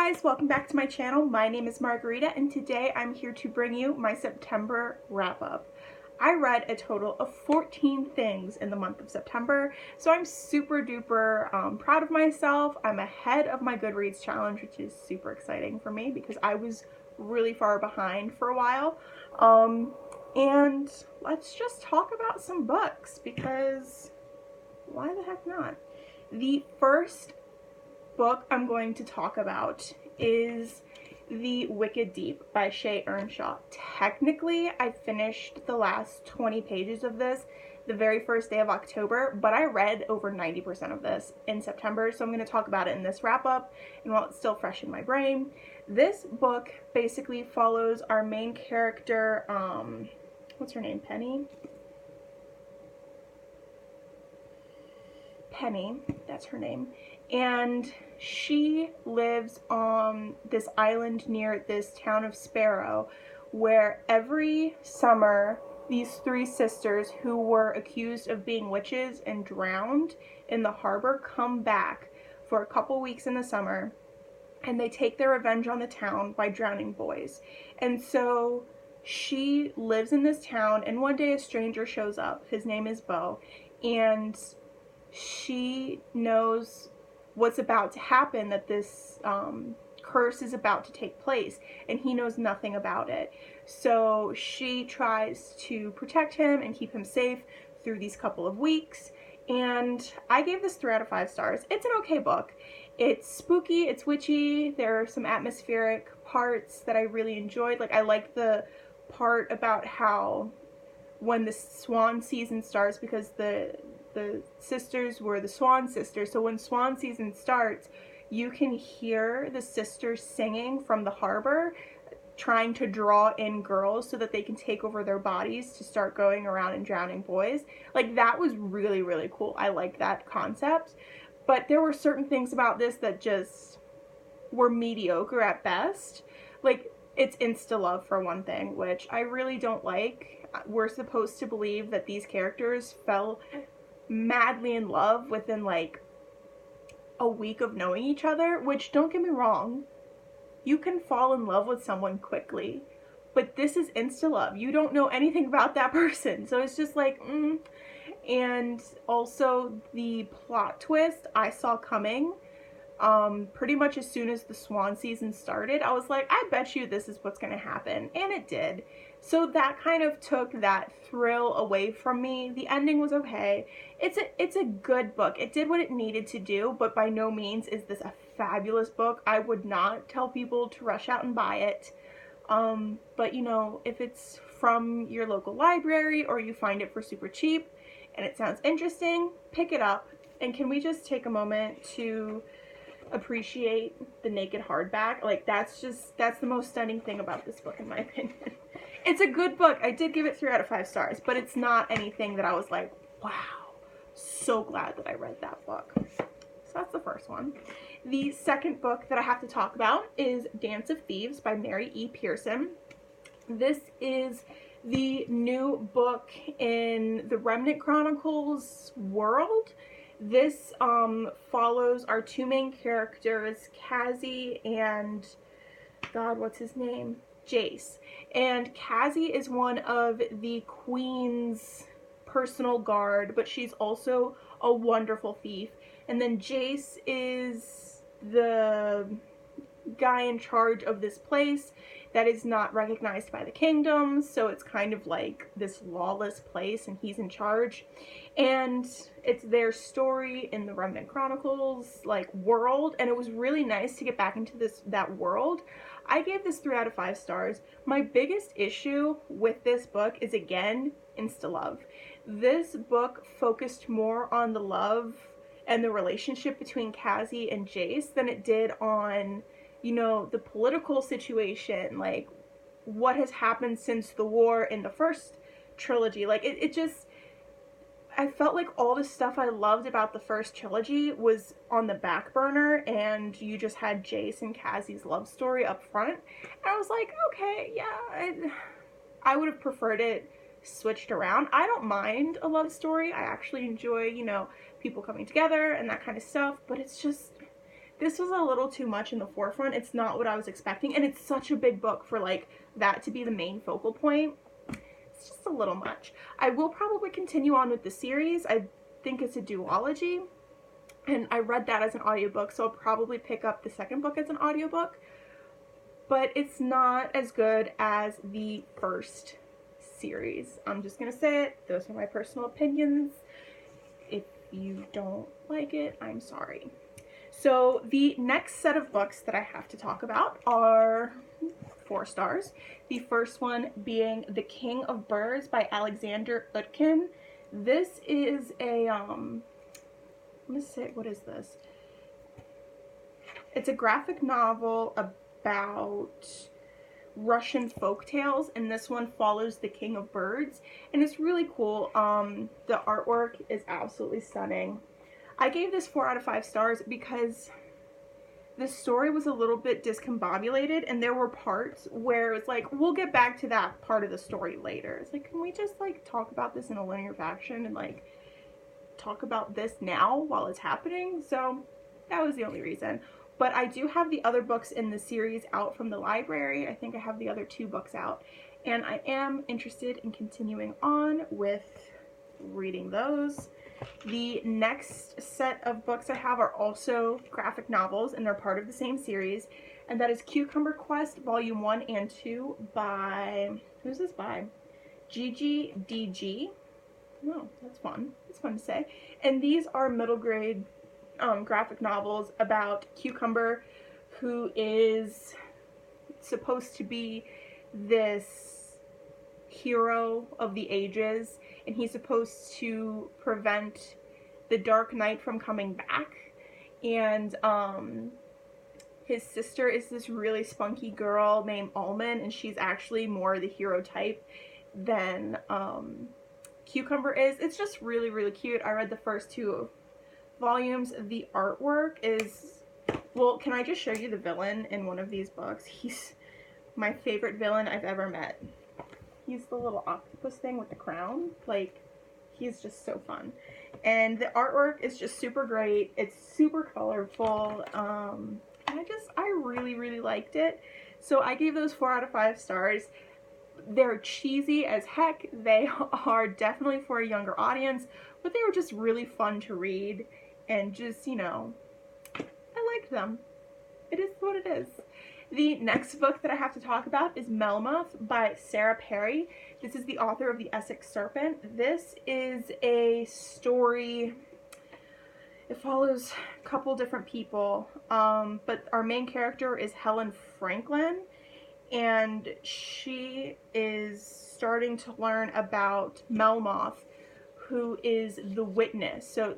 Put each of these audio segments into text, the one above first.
guys, welcome back to my channel. My name is Margarita and today I'm here to bring you my September wrap-up. I read a total of 14 things in the month of September, so I'm super duper proud of myself. I'm ahead of my Goodreads challenge, which is super exciting for me because I was really far behind for a while. And let's just talk about some books because why the heck not? The first book I'm going to talk about is The Wicked Deep by Shea Ernshaw. Technically, I finished the last 20 pages of this the very first day of October, but I read over 90% of this in September, so I'm going to talk about it in this wrap-up, and while it's still fresh in my brain. This book basically follows our main character, what's her name, Penny? Penny, that's her name, and she lives on this island near this town of Sparrow, where every summer these three sisters who were accused of being witches and drowned in the harbor come back for a couple weeks in the summer, and they take their revenge on the town by drowning boys. And so she lives in this town, and one day a stranger shows up. His name is Beau, and she knows what's about to happen, that this curse is about to take place, and he knows nothing about it. So she tries to protect him and keep him safe through these couple of weeks, and I gave this 3 out of 5 stars. It's an okay book. It's spooky, it's witchy, there are some atmospheric parts that I really enjoyed. Like, I like the part about how when the swan season starts, because the sisters were the Swan Sisters, so when swan season starts, you can hear the sisters singing from the harbor, trying to draw in girls so that they can take over their bodies to start going around and drowning boys. Like, that was really, really cool. I like that concept. But there were certain things about this that just were mediocre at best. Like, it's insta-love for one thing, which I really don't like. We're supposed to believe that these characters fell madly in love within like a week of knowing each other, which, don't get me wrong, you can fall in love with someone quickly, but this is insta love. You don't know anything about that person, so it's just like And also the plot twist I saw coming pretty much as soon as the swan season started. I was like, I bet you this is what's gonna happen, and it did. So that kind of took that thrill away from me. The ending was okay. It's a good book. It did what it needed to do, but by no means is this a fabulous book. I would not tell people to rush out and buy it. But you know, if it's from your local library or you find it for super cheap and it sounds interesting, pick it up. And can we just take a moment to appreciate the naked hardback? Like, that's the most stunning thing about this book, in my opinion. It's a good book. I did give it 3 out of 5 stars, but it's not anything that I was like, wow, so glad that I read that book. So that's the first one. The second book that I have to talk about is Dance of Thieves by Mary E. Pearson. This is the new book in the Remnant Chronicles world. This follows our 2 main characters, Cassie and, God, what's his name? Jace. And Cassie is one of the queen's personal guard, but she's also a wonderful thief. And then Jace is the guy in charge of this place that is not recognized by the kingdom, so it's kind of like this lawless place, and he's in charge. And it's their story in the Remnant Chronicles like world, and it was really nice to get back into that world. I gave this 3 out of 5 stars. My biggest issue with this book is, again, insta-love. This book focused more on the love and the relationship between Cassie and Jace than it did on, you know, the political situation, like what has happened since the war in the first trilogy. Like, it just, I felt like all the stuff I loved about the first trilogy was on the back burner, and you just had Jace and Cassie's love story up front. And I was like, okay, yeah, I would have preferred it switched around. I don't mind a love story. I actually enjoy, you know, people coming together and that kind of stuff, but it's just, this was a little too much in the forefront. It's not what I was expecting, and it's such a big book for like that to be the main focal point. It's just a little much. I will probably continue on with the series. I think it's a duology, and I read that as an audiobook, so I'll probably pick up the second book as an audiobook, but it's not as good as the first series. I'm just gonna say it. Those are my personal opinions. If you don't like it, I'm sorry. So the next set of books that I have to talk about are 4 stars. The first one being The King of Birds by Alexander Utkin. This is a, what is this? It's a graphic novel about Russian folk tales, and this one follows the King of Birds, and it's really cool. The artwork is absolutely stunning. I gave this 4 out of 5 stars because the story was a little bit discombobulated, and there were parts where it's like, we'll get back to that part of the story later. It's like, can we just like talk about this in a linear fashion and like talk about this now while it's happening? So that was the only reason. But I do have the other books in the series out from the library. I think I have the other 2 books out, and I am interested in continuing on with reading those. The next set of books I have are also graphic novels, and they're part of the same series, and that is Cucumber Quest Volume 1 and 2 by, who's this by? Gigi DG. Oh, that's fun. It's fun to say. And these are middle grade graphic novels about Cucumber, who is supposed to be this hero of the ages, and he's supposed to prevent the Dark Knight from coming back. And his sister is this really spunky girl named Almond, and she's actually more the hero type than Cucumber is. It's just really, really cute. I read the first 2 volumes. The artwork is, well, can I just show you the villain in one of these books? He's my favorite villain I've ever met. He's the little octopus thing with the crown. Like, he's just so fun. And the artwork is just super great. It's super colorful. And I really, really liked it. So I gave those 4 out of 5 stars. They're cheesy as heck. They are definitely for a younger audience, but they were just really fun to read. And just, you know, I liked them. It is what it is. The next book that I have to talk about is Melmoth by Sarah Perry. This is the author of The Essex Serpent. This is a story, it follows a couple different people, but our main character is Helen Franklin, and she is starting to learn about Melmoth, who is the witness. So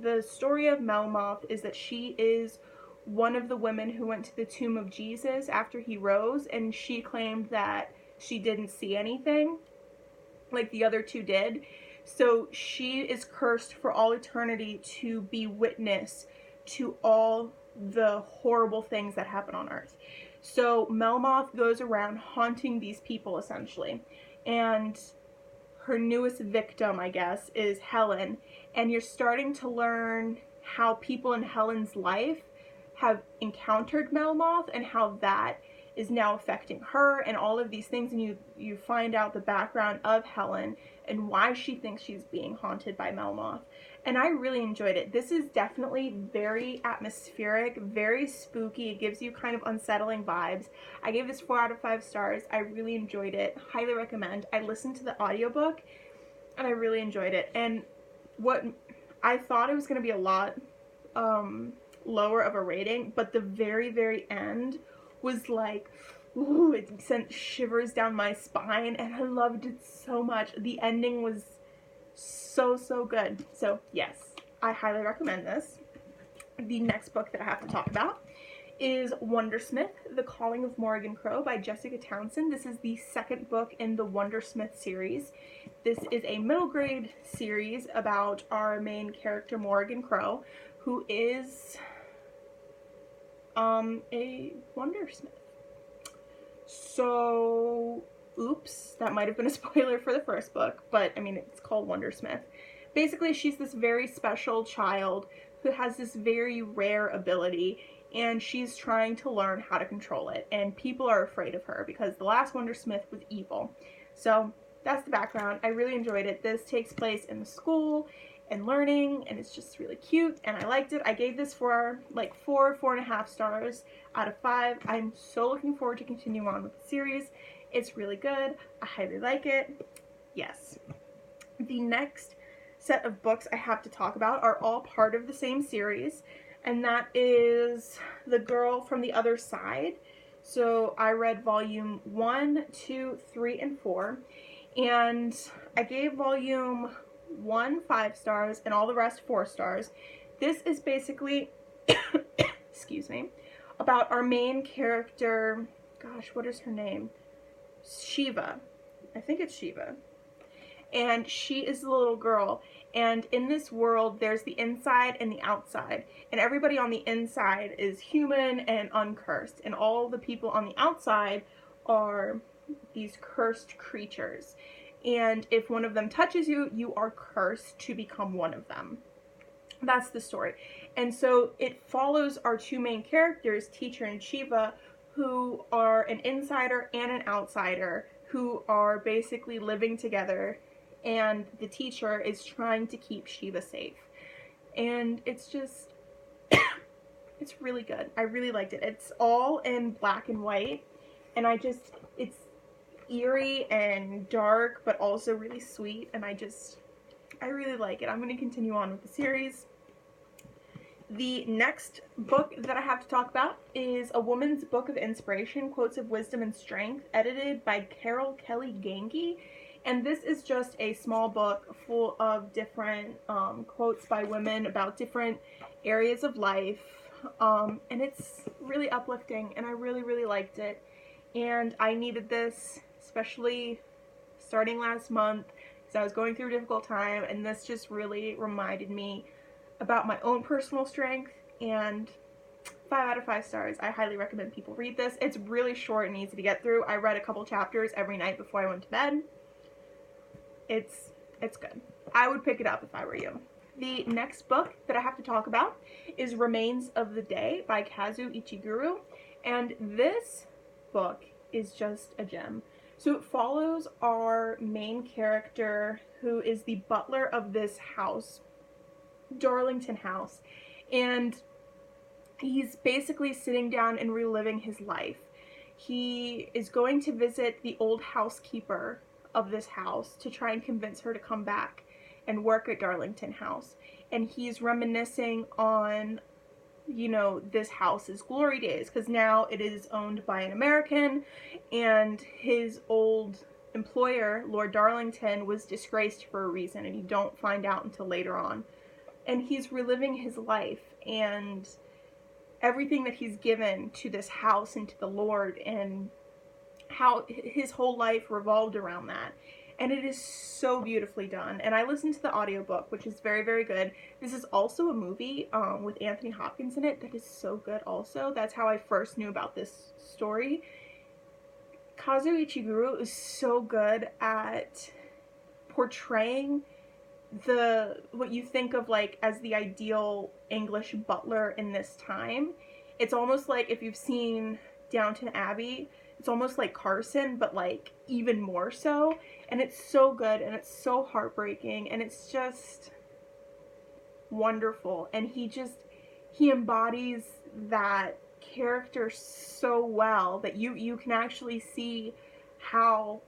the story of Melmoth is that she is one of the women who went to the tomb of Jesus after he rose, and she claimed that she didn't see anything like the other 2 did. So she is cursed for all eternity to be witness to all the horrible things that happen on earth. So Melmoth goes around haunting these people essentially, and her newest victim, I guess, is Helen, and you're starting to learn how people in Helen's life have encountered Melmoth and how that is now affecting her and all of these things, and you find out the background of Helen and why she thinks she's being haunted by Melmoth. And I really enjoyed it. This is definitely very atmospheric, very spooky. It gives you kind of unsettling vibes. I gave this 4 out of 5 stars. I really enjoyed it. Highly recommend. I listened to the audiobook and I really enjoyed it. And what I thought it was going to be a lot lower of a rating, but the very, very end was like, ooh, it sent shivers down my spine, and I loved it so much. The ending was so good. So yes, I highly recommend this. The next book that I have to talk about is Wondersmith, The Calling of Morrigan Crow by Jessica Townsend. This is the 2nd book in the Wondersmith series. This is a middle grade series about our main character Morrigan Crow, who is a wondersmith. So, oops, that might have been a spoiler for the first book, but I mean, it's called Wondersmith. Basically, she's this very special child who has this very rare ability, and she's trying to learn how to control it, and people are afraid of her because the last Wondersmith was evil. So that's the background. I really enjoyed it. This takes place in the school and learning, and it's just really cute, and I liked it. I gave this like 4.5 stars out of 5. I'm so looking forward to continuing on with the series. It's really good. I highly like it. Yes. The next set of books I have to talk about are all part of the same series, and that is The Girl from the Other Side. So I read volume 1, 2, 3, and 4, and I gave volume 1 5 stars and all the rest 4 stars. This is basically, excuse me, about our main character, gosh, what is her name? Shiva. I think it's Shiva. And she is the little girl, and in this world there's the inside and the outside, and everybody on the inside is human and uncursed, and all the people on the outside are these cursed creatures, and if one of them touches you, you are cursed to become one of them. That's the story. And so it follows our two main characters, Teacher and Shiva, who are an insider and an outsider, who are basically living together, and the teacher is trying to keep Shiva safe. And it's just, it's really good. I really liked it. It's all in black and white, and it's eerie and dark, but also really sweet, and I really like it. I'm going to continue on with the series. The next book that I have to talk about is A Woman's Book of Inspiration, Quotes of Wisdom and Strength, edited by Carol Kelly Gangi. And this is just a small book full of different quotes by women about different areas of life. And it's really uplifting, and I really, really liked it. And I needed this, especially starting last month, because I was going through a difficult time, and this just really reminded me about my own personal strength, and 5 out of 5 stars. I highly recommend people read this. It's really short and easy to get through. I read a couple chapters every night before I went to bed. It's good. I would pick it up if I were you. The next book that I have to talk about is Remains of the Day by Kazu Ichiguro, and this book is just a gem. So it follows our main character, who is the butler of this house, Darlington House, and he's basically sitting down and reliving his life. He is going to visit the old housekeeper of this house to try and convince her to come back and work at Darlington House, and he's reminiscing on, you know, this house's glory days, because now it is owned by an American, and his old employer, Lord Darlington, was disgraced for a reason, and you don't find out until later on. And he's reliving his life and everything that he's given to this house and to the Lord, and how his whole life revolved around that. And it is so beautifully done. And I listened to the audiobook, which is very, very good. This is also a movie with Anthony Hopkins in it that is so good also. That's how I first knew about this story. Kazu Ichiguro is so good at portraying what you think of like as the ideal English butler in this time. It's almost like, if you've seen Downton Abbey, it's almost like Carson, but like even more so. And it's so good, and it's so heartbreaking, and it's just wonderful. And he embodies that character so well that you can actually see how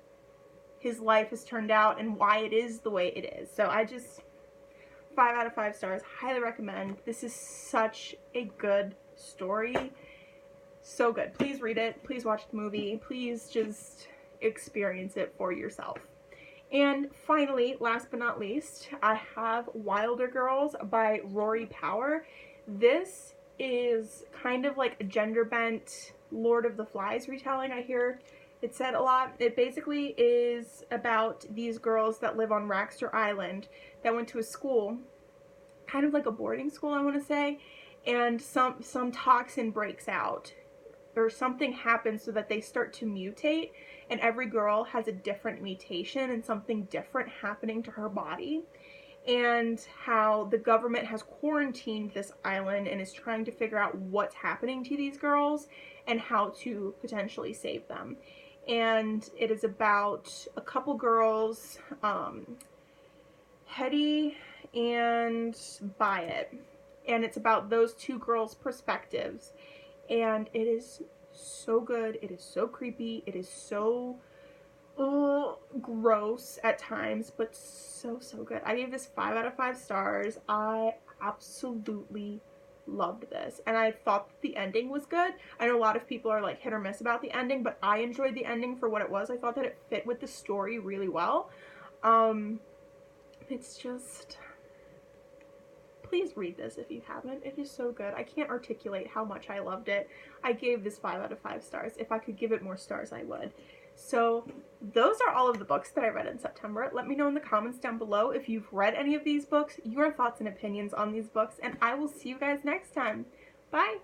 his life has turned out and why it is the way it is. So 5 out of 5 stars. Highly recommend. This is such a good story. So good. Please read it. Please watch the movie. Please just experience it for yourself. And finally, last but not least, I have Wilder Girls by Rory Power. This is kind of like a gender-bent Lord of the Flies retelling, I hear it said a lot. It basically is about these girls that live on Raxter Island that went to a school, kind of like a boarding school, I want to say, and some toxin breaks out, or something happens so that they start to mutate, and every girl has a different mutation and something different happening to her body. and how the government has quarantined this island and is trying to figure out what's happening to these girls and how to potentially save them. And it is about a couple girls, Hetty and Byatt, and it's about those two girls' perspectives. And it is so good. It is so creepy. It is so gross at times, but so good. I gave this 5 out of 5 stars. I absolutely loved this, and I thought that the ending was good. I know a lot of people are like hit or miss about the ending, but I enjoyed the ending for what it was. I thought that it fit with the story really well. It's just, please read this if you haven't. It is so good. I can't articulate how much I loved it. I gave this 5 out of 5 stars. If I could give it more stars, I would. So those are all of the books that I read in September. Let me know in the comments down below if you've read any of these books, your thoughts and opinions on these books, and I will see you guys next time. Bye!